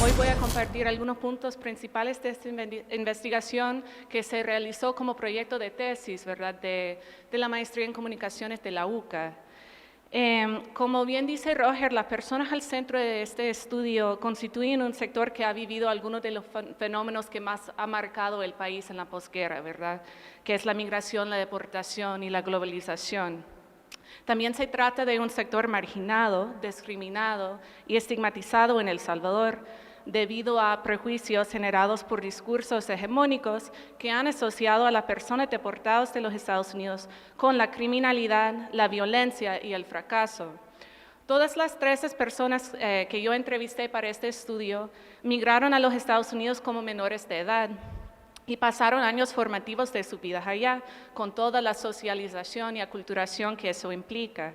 Hoy voy a compartir algunos puntos principales de esta investigación que se realizó como proyecto de tesis, ¿verdad?, de la maestría en comunicaciones de la UCA. Como bien dice Roger, las personas al centro de este estudio constituyen un sector que ha vivido algunos de los fenómenos que más ha marcado el país en la posguerra, ¿verdad?, que es la migración, la deportación y la globalización. También se trata de un sector marginado, discriminado y estigmatizado en El Salvador, debido a prejuicios generados por discursos hegemónicos que han asociado a las personas deportadas de los Estados Unidos con la criminalidad, la violencia y el fracaso. Todas las 13 personas que yo entrevisté para este estudio migraron a los Estados Unidos como menores de edad y pasaron años formativos de su vida allá, con toda la socialización y aculturación que eso implica.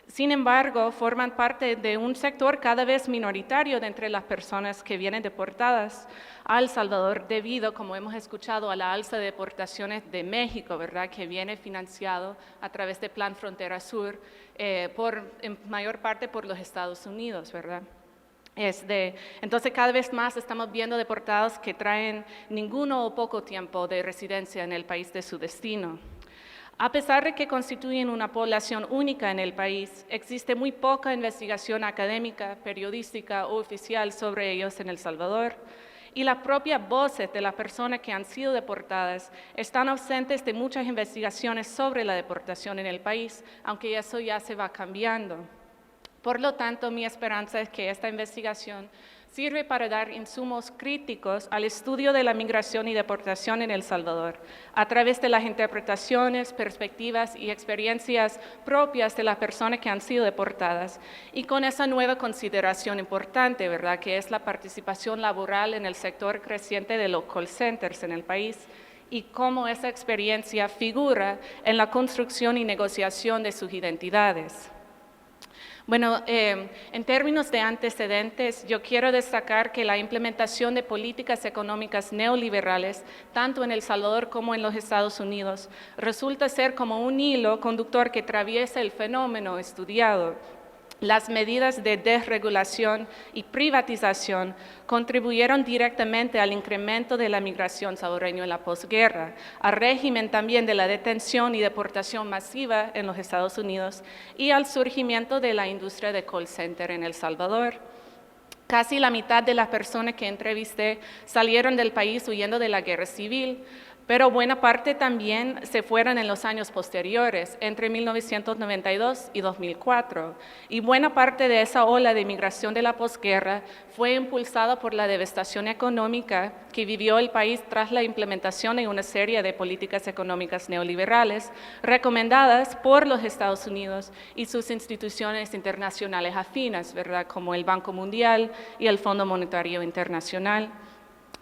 Sin embargo, forman parte de un sector cada vez minoritario de entre las personas que vienen deportadas a El Salvador debido, como hemos escuchado, a la alza de deportaciones de México, ¿verdad?, que viene financiado a través del Plan Frontera Sur, en mayor parte por los Estados Unidos, ¿verdad? Entonces, cada vez más estamos viendo deportados que traen ninguno o poco tiempo de residencia en el país de su destino. A pesar de que constituyen una población única en el país, existe muy poca investigación académica, periodística o oficial sobre ellos en El Salvador, y las propias voces de las personas que han sido deportadas están ausentes de muchas investigaciones sobre la deportación en el país, aunque eso ya se va cambiando. Por lo tanto, mi esperanza es que esta investigación sirve para dar insumos críticos al estudio de la migración y deportación en El Salvador, a través de las interpretaciones, perspectivas y experiencias propias de las personas que han sido deportadas, y con esa nueva consideración importante, ¿verdad?, que es la participación laboral en el sector creciente de los call centers en el país, y cómo esa experiencia figura en la construcción y negociación de sus identidades. Bueno, en términos de antecedentes, yo quiero destacar que la implementación de políticas económicas neoliberales, tanto en El Salvador como en los Estados Unidos, resulta ser como un hilo conductor que atraviesa el fenómeno estudiado. Las medidas de desregulación y privatización contribuyeron directamente al incremento de la migración salvadoreña en la posguerra, al régimen también de la detención y deportación masiva en los Estados Unidos y al surgimiento de la industria de call center en El Salvador. Casi la mitad de las personas que entrevisté salieron del país huyendo de la guerra civil, pero buena parte también se fueron en los años posteriores, entre 1992 y 2004. Y buena parte de esa ola de migración de la posguerra fue impulsada por la devastación económica que vivió el país tras la implementación de una serie de políticas económicas neoliberales recomendadas por los Estados Unidos y sus instituciones internacionales afines, ¿verdad?, como el Banco Mundial y el Fondo Monetario Internacional.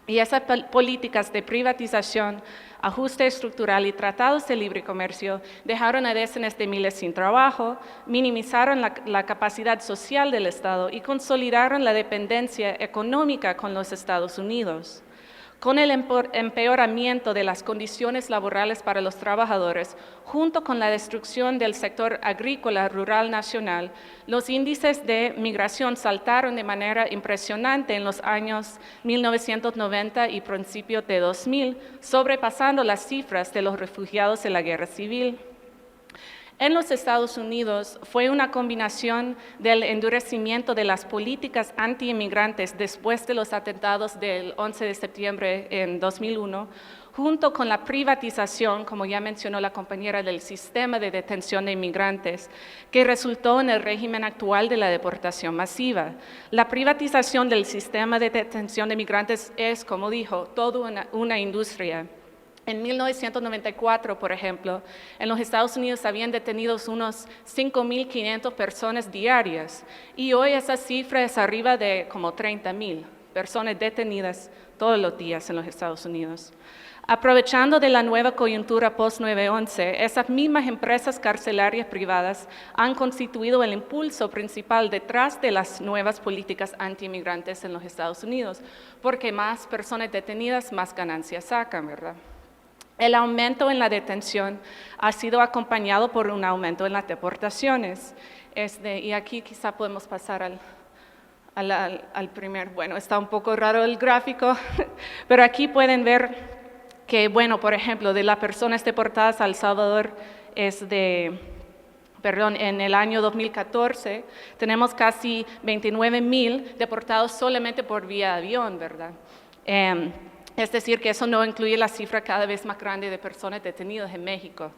Y esas políticas de privatización, ajuste estructural y tratados de libre comercio dejaron a decenas de miles sin trabajo, minimizaron la capacidad social del Estado y consolidaron la dependencia económica con los Estados Unidos. Con el empeoramiento de las condiciones laborales para los trabajadores, junto con la destrucción del sector agrícola rural nacional, los índices de migración saltaron de manera impresionante en los años 1990 y principios de 2000, sobrepasando las cifras de los refugiados de la guerra civil. En los Estados Unidos fue una combinación del endurecimiento de las políticas anti-inmigrantes después de los atentados del 11 de septiembre en 2001, junto con la privatización, como ya mencionó la compañera, del sistema de detención de inmigrantes, que resultó en el régimen actual de la deportación masiva. La privatización del sistema de detención de inmigrantes es, como dijo, toda una industria. En 1994, por ejemplo, en los Estados Unidos habían detenidos unos 5.500 personas diarias y hoy esa cifra es arriba de como 30.000 personas detenidas todos los días en los Estados Unidos. Aprovechando de la nueva coyuntura post-9/11, esas mismas empresas carcelarias privadas han constituido el impulso principal detrás de las nuevas políticas anti-inmigrantes en los Estados Unidos, porque más personas detenidas, más ganancias sacan, ¿verdad? El aumento en la detención ha sido acompañado por un aumento en las deportaciones. Y aquí quizá podemos pasar al primer, bueno, está un poco raro el gráfico, pero aquí pueden ver que, bueno, por ejemplo, de las personas deportadas a El Salvador en el año 2014 tenemos casi 29,000 deportados solamente por vía avión, ¿verdad? Es decir, que eso no incluye la cifra cada vez más grande de personas detenidas en México.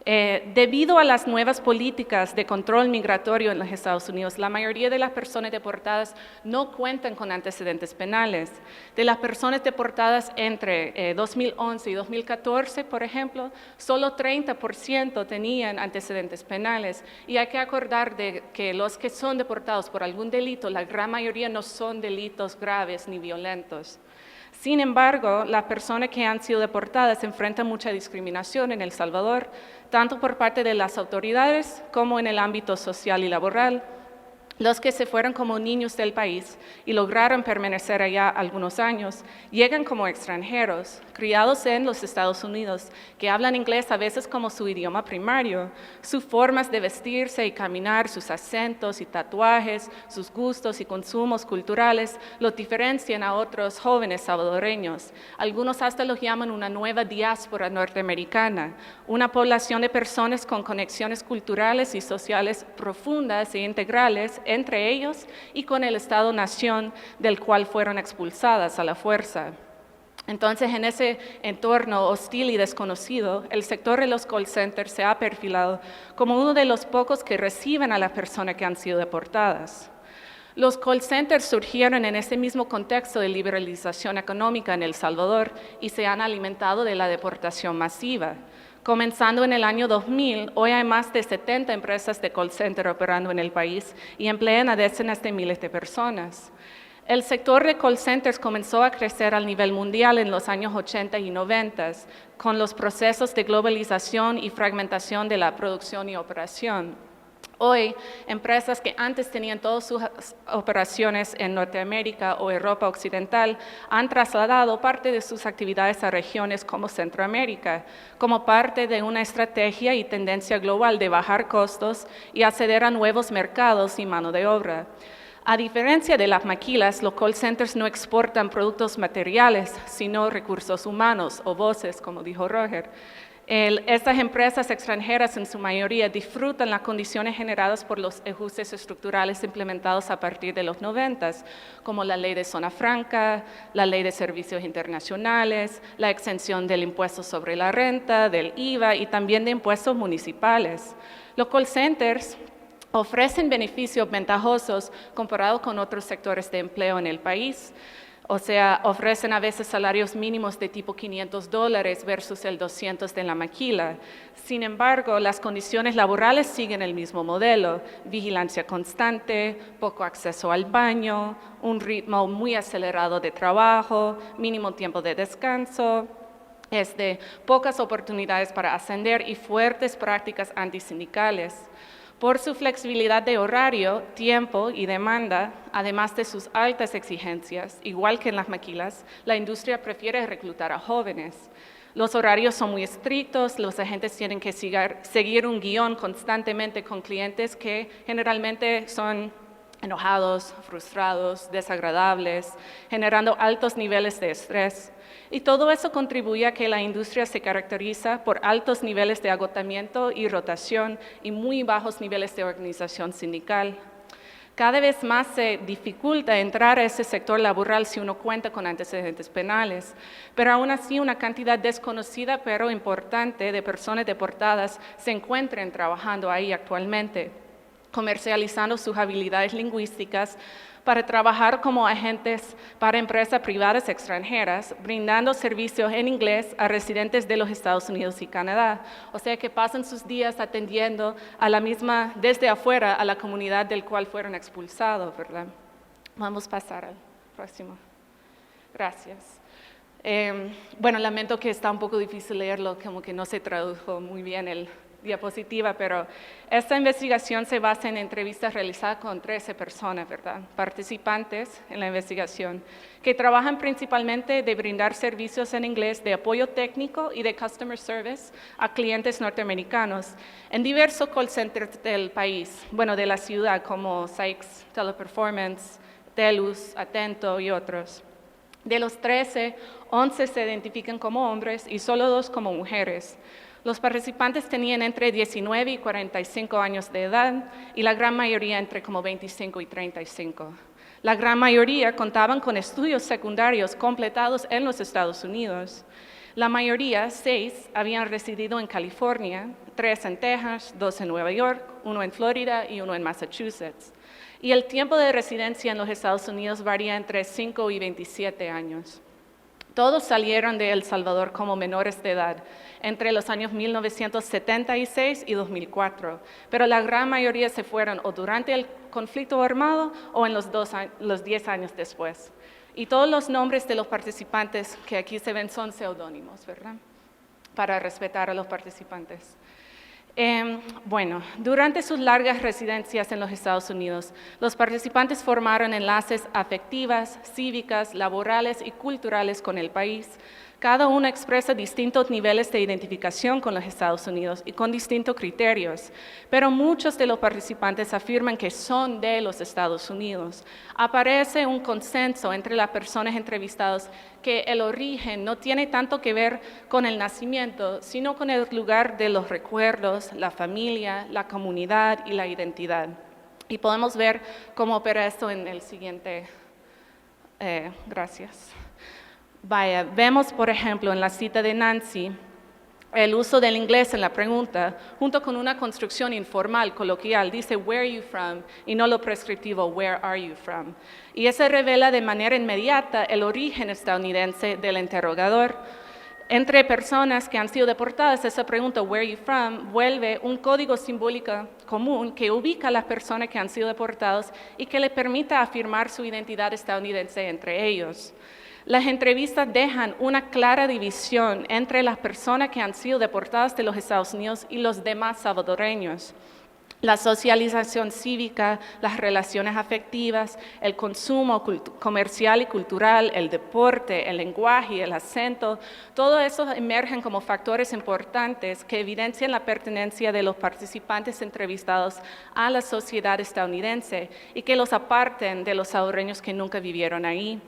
Debido a las nuevas políticas de control migratorio en los Estados Unidos, la mayoría de las personas deportadas no cuentan con antecedentes penales. De las personas deportadas entre 2011 y 2014, por ejemplo, solo 30% tenían antecedentes penales. Y hay que acordar de que los que son deportados por algún delito, la gran mayoría no son delitos graves ni violentos. Sin embargo, las personas que han sido deportadas enfrentan mucha discriminación en El Salvador, tanto por parte de las autoridades como en el ámbito social y laboral. Los que se fueron como niños del país y lograron permanecer allá algunos años, llegan como extranjeros, criados en los Estados Unidos, que hablan inglés a veces como su idioma primario. Sus formas de vestirse y caminar, sus acentos y tatuajes, sus gustos y consumos culturales los diferencian a otros jóvenes salvadoreños. Algunos hasta los llaman una nueva diáspora norteamericana, una población de personas con conexiones culturales y sociales profundas e integrales entre ellos y con el Estado-nación del cual fueron expulsadas a la fuerza. Entonces, en ese entorno hostil y desconocido, el sector de los call centers se ha perfilado como uno de los pocos que reciben a las personas que han sido deportadas. Los call centers surgieron en ese mismo contexto de liberalización económica en El Salvador y se han alimentado de la deportación masiva. Comenzando en el año 2000, hoy hay más de 70 empresas de call center operando en el país y emplean a decenas de miles de personas. El sector de call centers comenzó a crecer al nivel mundial en los años 80 y 90, con los procesos de globalización y fragmentación de la producción y operación. Hoy, empresas que antes tenían todas sus operaciones en Norteamérica o Europa Occidental han trasladado parte de sus actividades a regiones como Centroamérica, como parte de una estrategia y tendencia global de bajar costos y acceder a nuevos mercados y mano de obra. A diferencia de las maquilas, los call centers no exportan productos materiales, sino recursos humanos o voces, como dijo Roger. Estas empresas extranjeras en su mayoría disfrutan las condiciones generadas por los ajustes estructurales implementados a partir de los 90, como la ley de zona franca, la ley de servicios internacionales, la exención del impuesto sobre la renta, del IVA y también de impuestos municipales. Los call centers ofrecen beneficios ventajosos comparados con otros sectores de empleo en el país. O sea, ofrecen a veces salarios mínimos de tipo $500 versus el 200 de la maquila. Sin embargo, las condiciones laborales siguen el mismo modelo: vigilancia constante, poco acceso al baño, un ritmo muy acelerado de trabajo, mínimo tiempo de descanso, pocas oportunidades para ascender y fuertes prácticas antisindicales. Por su flexibilidad de horario, tiempo y demanda, además de sus altas exigencias, igual que en las maquilas, la industria prefiere reclutar a jóvenes. Los horarios son muy estrictos, los agentes tienen que seguir un guión constantemente con clientes que generalmente son enojados, frustrados, desagradables, generando altos niveles de estrés. Y todo eso contribuye a que la industria se caracteriza por altos niveles de agotamiento y rotación y muy bajos niveles de organización sindical. Cada vez más se dificulta entrar a ese sector laboral si uno cuenta con antecedentes penales, pero aún así una cantidad desconocida pero importante de personas deportadas se encuentran trabajando ahí actualmente, comercializando sus habilidades lingüísticas para trabajar como agentes para empresas privadas extranjeras, brindando servicios en inglés a residentes de los Estados Unidos y Canadá. O sea que pasan sus días atendiendo desde afuera a la comunidad del cual fueron expulsados, ¿verdad? Vamos a pasar al próximo. Gracias. Bueno, lamento que está un poco difícil leerlo, como que no se tradujo muy bien el diapositiva, pero esta investigación se basa en entrevistas realizadas con 13 personas, ¿verdad? Participantes en la investigación, que trabajan principalmente de brindar servicios en inglés de apoyo técnico y de customer service a clientes norteamericanos en diversos call centers del país, de la ciudad, como Sykes Teleperformance, Telus, Atento y otros. De los 13, 11 se identifican como hombres y solo 2 como mujeres. Los participantes tenían entre 19 y 45 años de edad y la gran mayoría entre como 25 y 35. La gran mayoría contaban con estudios secundarios completados en los Estados Unidos. La mayoría, 6, habían residido en California, 3 en Texas, 2 en Nueva York, 1 en Florida y 1 en Massachusetts. Y el tiempo de residencia en los Estados Unidos varía entre 5 y 27 años. Todos salieron de El Salvador como menores de edad entre los años 1976 y 2004, pero la gran mayoría se fueron o durante el conflicto armado o en los 10 años después. Y todos los nombres de los participantes que aquí se ven son seudónimos, ¿verdad? Para respetar a los participantes. Bueno, durante sus largas residencias en los Estados Unidos, los participantes formaron enlaces afectivas, cívicas, laborales y culturales con el país. Cada uno expresa distintos niveles de identificación con los Estados Unidos y con distintos criterios, pero muchos de los participantes afirman que son de los Estados Unidos. Aparece un consenso entre las personas entrevistadas que el origen no tiene tanto que ver con el nacimiento, sino con el lugar de los recuerdos, la familia, la comunidad y la identidad. Y podemos ver cómo opera esto en el siguiente. Gracias. Vaya, vemos, por ejemplo, en la cita de Nancy, el uso del inglés en la pregunta, junto con una construcción informal, coloquial, dice "Where are you from?" y no lo prescriptivo "Where are you from?". Y eso revela de manera inmediata el origen estadounidense del interrogador. Entre personas que han sido deportadas, esa pregunta "Where are you from?" vuelve un código simbólico común que ubica a las personas que han sido deportadas y que le permita afirmar su identidad estadounidense entre ellos. Las entrevistas dejan una clara división entre las personas que han sido deportadas de los Estados Unidos y los demás salvadoreños. La socialización cívica, las relaciones afectivas, el consumo comercial y cultural, el deporte, el lenguaje, el acento, todo eso emergen como factores importantes que evidencian la pertenencia de los participantes entrevistados a la sociedad estadounidense y que los aparten de los salvadoreños que nunca vivieron ahí.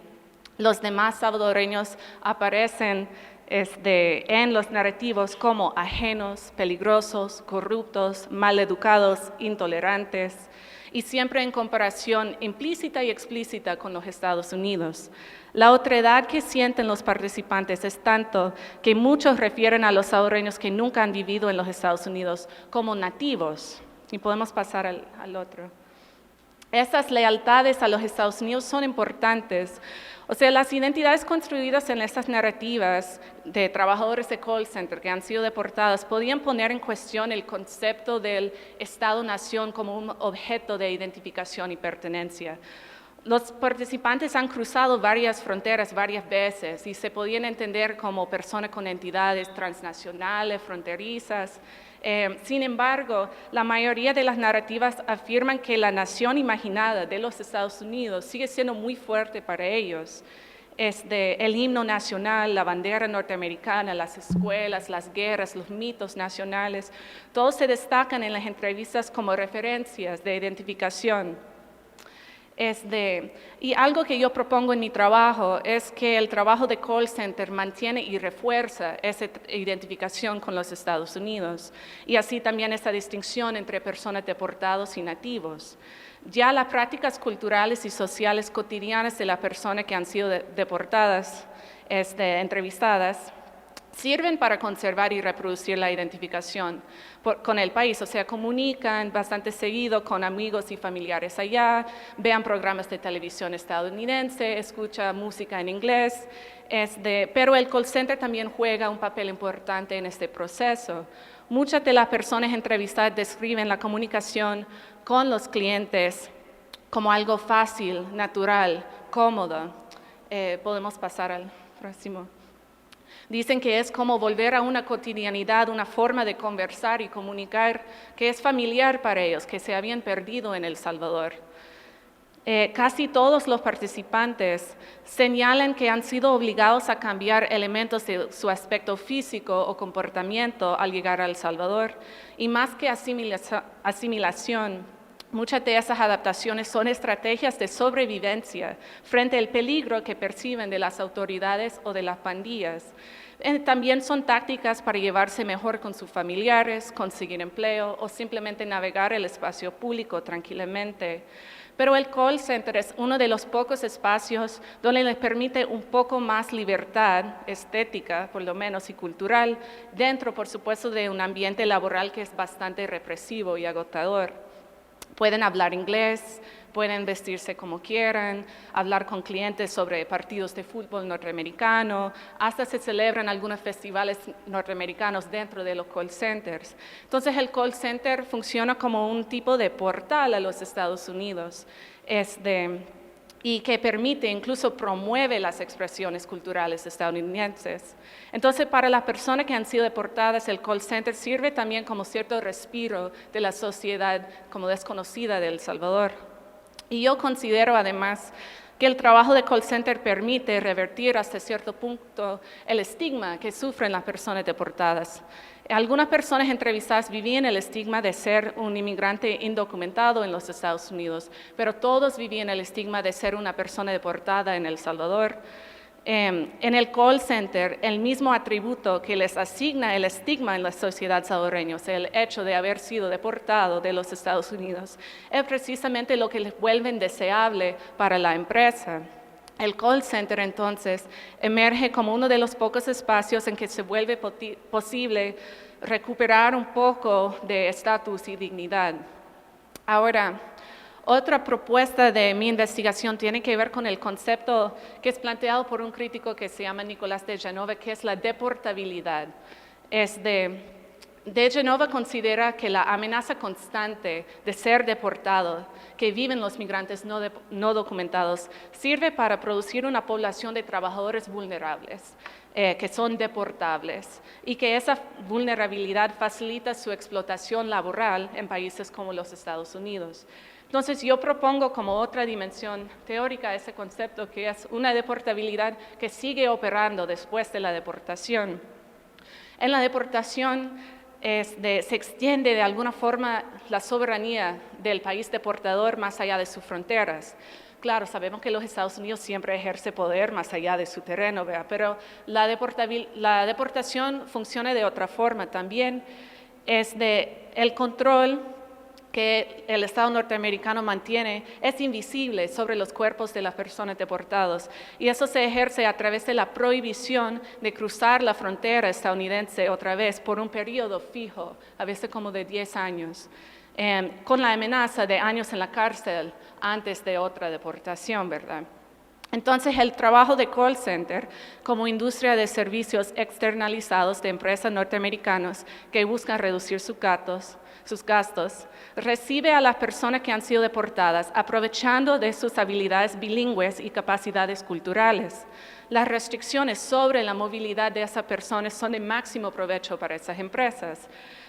Los demás salvadoreños aparecen en los narrativos como ajenos, peligrosos, corruptos, maleducados, intolerantes, y siempre en comparación implícita y explícita con los Estados Unidos. La otredad que sienten los participantes es tanto que muchos refieren a los salvadoreños que nunca han vivido en los Estados Unidos como nativos. Y podemos pasar al otro. Estas lealtades a los Estados Unidos son importantes. O sea, las identidades construidas en estas narrativas de trabajadores de call center que han sido deportadas podían poner en cuestión el concepto del Estado-nación como un objeto de identificación y pertenencia. Los participantes han cruzado varias fronteras varias veces y se podían entender como personas con entidades transnacionales, fronterizas. Sin embargo, la mayoría de las narrativas afirman que la nación imaginada de los Estados Unidos sigue siendo muy fuerte para ellos. El himno nacional, la bandera norteamericana, las escuelas, las guerras, los mitos nacionales, todos se destacan en las entrevistas como referencias de identificación. Y algo que yo propongo en mi trabajo es que el trabajo de call center mantiene y refuerza esa identificación con los Estados Unidos y así también esa distinción entre personas deportadas y nativos. Ya las prácticas culturales y sociales cotidianas de las personas que han sido deportadas, entrevistadas, sirven para conservar y reproducir la identificación con el país, o sea, comunican bastante seguido con amigos y familiares allá, vean programas de televisión estadounidense, escuchan música en inglés, pero el call center también juega un papel importante en este proceso. Muchas de las personas entrevistadas describen la comunicación con los clientes como algo fácil, natural, cómodo. Podemos pasar al próximo. Dicen que es como volver a una cotidianidad, una forma de conversar y comunicar que es familiar para ellos, que se habían perdido en El Salvador. Casi todos los participantes señalan que han sido obligados a cambiar elementos de su aspecto físico o comportamiento al llegar a El Salvador. Y más que asimilación, Muchas de esas adaptaciones son estrategias de sobrevivencia frente al peligro que perciben de las autoridades o de las pandillas. También son tácticas para llevarse mejor con sus familiares, conseguir empleo o simplemente navegar el espacio público tranquilamente. Pero el call center es uno de los pocos espacios donde les permite un poco más libertad estética, por lo menos, y cultural, dentro, por supuesto, de un ambiente laboral que es bastante represivo y agotador. Pueden hablar inglés, pueden vestirse como quieran, hablar con clientes sobre partidos de fútbol norteamericano, hasta se celebran algunos festivales norteamericanos dentro de los call centers. Entonces el call center funciona como un tipo de portal a los Estados Unidos, y que permite, incluso promueve las expresiones culturales estadounidenses. Entonces, para las personas que han sido deportadas, el call center sirve también como cierto respiro de la sociedad como desconocida de El Salvador. Y yo considero además que el trabajo de call center permite revertir hasta cierto punto el estigma que sufren las personas deportadas. Algunas personas entrevistadas vivían el estigma de ser un inmigrante indocumentado en los Estados Unidos, pero todos vivían el estigma de ser una persona deportada en El Salvador. En el call center, el mismo atributo que les asigna el estigma en la sociedad salvadoreña, o sea, el hecho de haber sido deportado de los Estados Unidos, es precisamente lo que les vuelve indeseable para la empresa. El call center, entonces, emerge como uno de los pocos espacios en que se vuelve posible recuperar un poco de estatus y dignidad. Ahora, otra propuesta de mi investigación tiene que ver con el concepto que es planteado por un crítico que se llama Nicolás de Genova, que es la deportabilidad. De Genova considera que la amenaza constante de ser deportado que viven los migrantes no documentados sirve para producir una población de trabajadores vulnerables que son deportables y que esa vulnerabilidad facilita su explotación laboral en países como los Estados Unidos. Entonces yo propongo como otra dimensión teórica ese concepto que es una deportabilidad que sigue operando después de la deportación. En la deportación se extiende de alguna forma la soberanía del país deportador más allá de sus fronteras. Claro, sabemos que los Estados Unidos siempre ejerce poder más allá de su terreno, ¿verdad? Pero la deportación funciona de otra forma también. El control que el Estado norteamericano mantiene es invisible sobre los cuerpos de las personas deportadas y eso se ejerce a través de la prohibición de cruzar la frontera estadounidense otra vez por un periodo fijo, a veces como de 10 años, con la amenaza de años en la cárcel antes de otra deportación, ¿verdad? Entonces, el trabajo de call center como industria de servicios externalizados de empresas norteamericanas que buscan reducir sus gastos, recibe a las personas que han sido deportadas aprovechando de sus habilidades bilingües y capacidades culturales. Las restricciones sobre la movilidad de esas personas son de máximo provecho para esas empresas.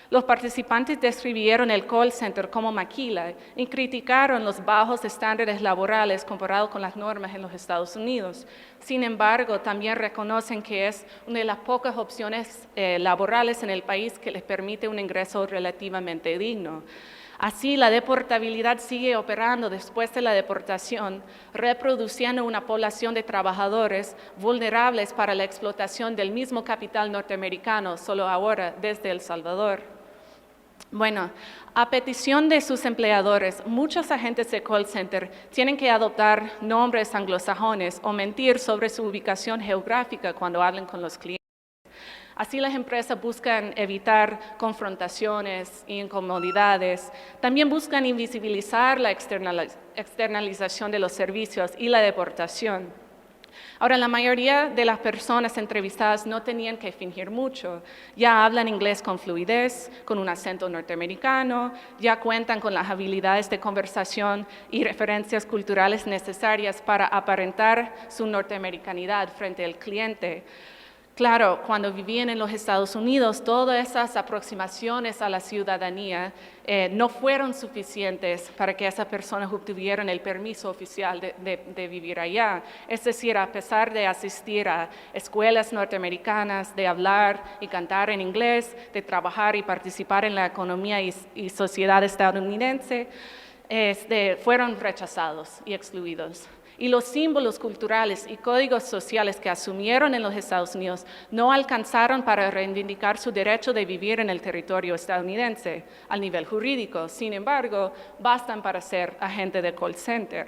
Los participantes describieron el call center como maquila y criticaron los bajos estándares laborales comparados con las normas en los Estados Unidos. Sin embargo, también reconocen que es una de las pocas opciones laborales en el país que les permite un ingreso relativamente digno. Así, la deportabilidad sigue operando después de la deportación, reproduciendo una población de trabajadores vulnerables para la explotación del mismo capital norteamericano, solo ahora desde El Salvador. Bueno, a petición de sus empleadores, muchos agentes de call center tienen que adoptar nombres anglosajones o mentir sobre su ubicación geográfica cuando hablan con los clientes. Así las empresas buscan evitar confrontaciones e incomodidades. También buscan invisibilizar la externalización de los servicios y la deportación. Ahora, la mayoría de las personas entrevistadas no tenían que fingir mucho. Ya hablan inglés con fluidez, con un acento norteamericano, ya cuentan con las habilidades de conversación y referencias culturales necesarias para aparentar su norteamericanidad frente al cliente. Claro, cuando vivían en los Estados Unidos, todas esas aproximaciones a la ciudadanía no fueron suficientes para que esas personas obtuvieran el permiso oficial de vivir allá. Es decir, a pesar de asistir a escuelas norteamericanas, de hablar y cantar en inglés, de trabajar y participar en la economía y sociedad estadounidense, fueron rechazados y excluidos. Y los símbolos culturales y códigos sociales que asumieron en los Estados Unidos no alcanzaron para reivindicar su derecho de vivir en el territorio estadounidense a nivel jurídico. Sin embargo, bastan para ser agente de call center.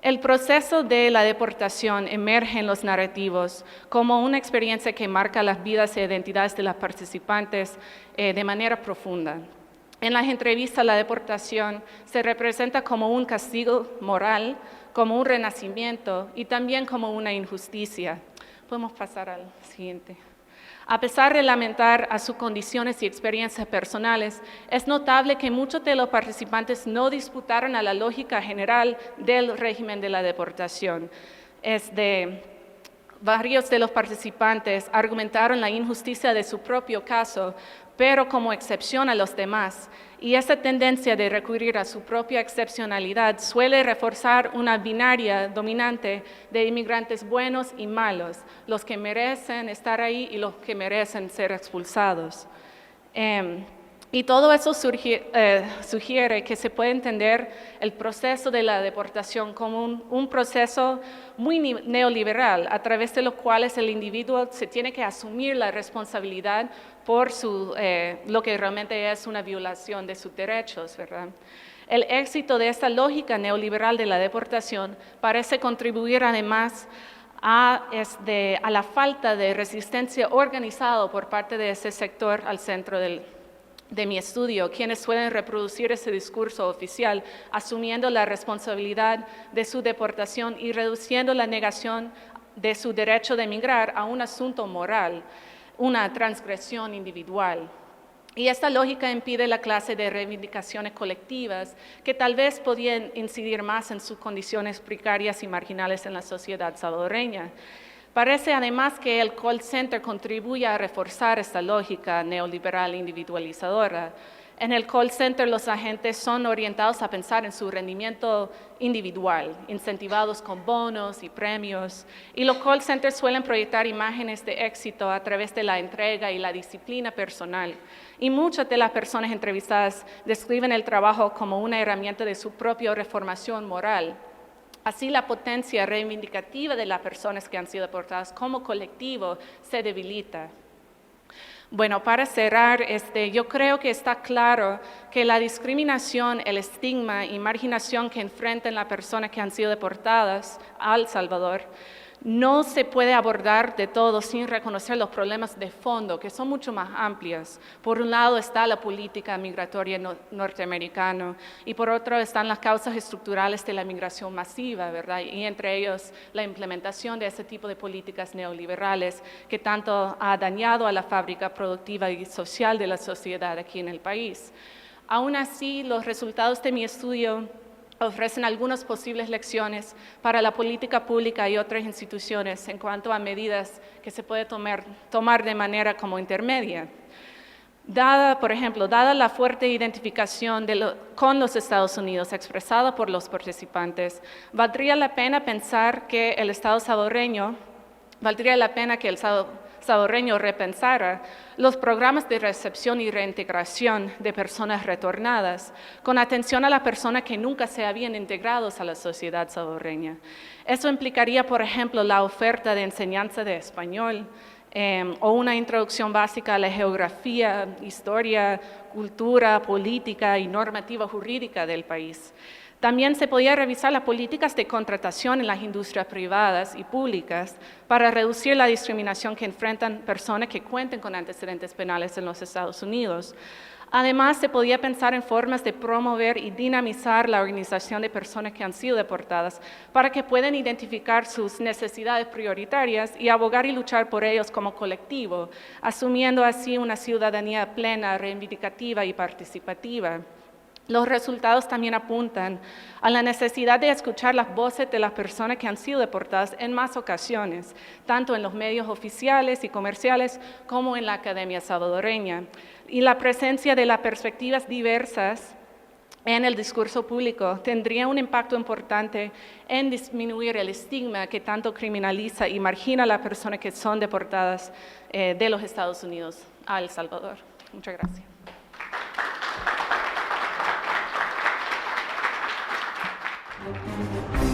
El proceso de la deportación emerge en los narrativos como una experiencia que marca las vidas e identidades de los participantes de manera profunda. En las entrevistas, la deportación se representa como un castigo moral, como un renacimiento y también como una injusticia. Podemos pasar al siguiente. A pesar de lamentar a sus condiciones y experiencias personales, es notable que muchos de los participantes no disputaron a la lógica general del régimen de la deportación. Varios de los participantes argumentaron la injusticia de su propio caso, pero como excepción a los demás. Y esa tendencia de recurrir a su propia excepcionalidad suele reforzar una binaria dominante de inmigrantes buenos y malos, los que merecen estar ahí y los que merecen ser expulsados. Y todo eso sugiere que se puede entender el proceso de la deportación como un proceso muy neoliberal, a través de lo cual el individuo se tiene que asumir la responsabilidad por lo que realmente es una violación de sus derechos, ¿verdad? El éxito de esta lógica neoliberal de la deportación parece contribuir además a la falta de resistencia organizada por parte de ese sector al centro de mi estudio, quienes suelen reproducir ese discurso oficial, asumiendo la responsabilidad de su deportación y reduciendo la negación de su derecho de emigrar a un asunto moral, una transgresión individual. Y esta lógica impide la clase de reivindicaciones colectivas que tal vez podían incidir más en sus condiciones precarias y marginales en la sociedad salvadoreña. Parece además que el call center contribuye a reforzar esta lógica neoliberal individualizadora. En el call center los agentes son orientados a pensar en su rendimiento individual, incentivados con bonos y premios. Y los call centers suelen proyectar imágenes de éxito a través de la entrega y la disciplina personal. Y muchas de las personas entrevistadas describen el trabajo como una herramienta de su propia reformación moral. Así, la potencia reivindicativa de las personas que han sido deportadas como colectivo se debilita. Bueno, para cerrar, yo creo que está claro que la discriminación, el estigma y marginación que enfrentan las personas que han sido deportadas a El Salvador no se puede abordar de todo sin reconocer los problemas de fondo, que son mucho más amplios. Por un lado está la política migratoria norteamericana y por otro están las causas estructurales de la migración masiva, ¿verdad? Y entre ellos la implementación de ese tipo de políticas neoliberales que tanto ha dañado a la fábrica productiva y social de la sociedad aquí en el país. Aún así, los resultados de mi estudio ofrecen algunas posibles lecciones para la política pública y otras instituciones en cuanto a medidas que se puede tomar de manera como intermedia. Por ejemplo, dada la fuerte identificación con los Estados Unidos expresada por los participantes, valdría la pena que el salvadoreño repensara los programas de recepción y reintegración de personas retornadas, con atención a las personas que nunca se habían integrado a la sociedad salvadoreña. Eso implicaría, por ejemplo, la oferta de enseñanza de español, o una introducción básica a la geografía, historia, cultura, política y normativa jurídica del país. También se podía revisar las políticas de contratación en las industrias privadas y públicas para reducir la discriminación que enfrentan personas que cuenten con antecedentes penales en los Estados Unidos. Además, se podía pensar en formas de promover y dinamizar la organización de personas que han sido deportadas para que puedan identificar sus necesidades prioritarias y abogar y luchar por ellos como colectivo, asumiendo así una ciudadanía plena, reivindicativa y participativa. Los resultados también apuntan a la necesidad de escuchar las voces de las personas que han sido deportadas en más ocasiones, tanto en los medios oficiales y comerciales como en la academia salvadoreña. Y la presencia de las perspectivas diversas en el discurso público tendría un impacto importante en disminuir el estigma que tanto criminaliza y margina a las personas que son deportadas de los Estados Unidos a El Salvador. Muchas gracias. Gracias.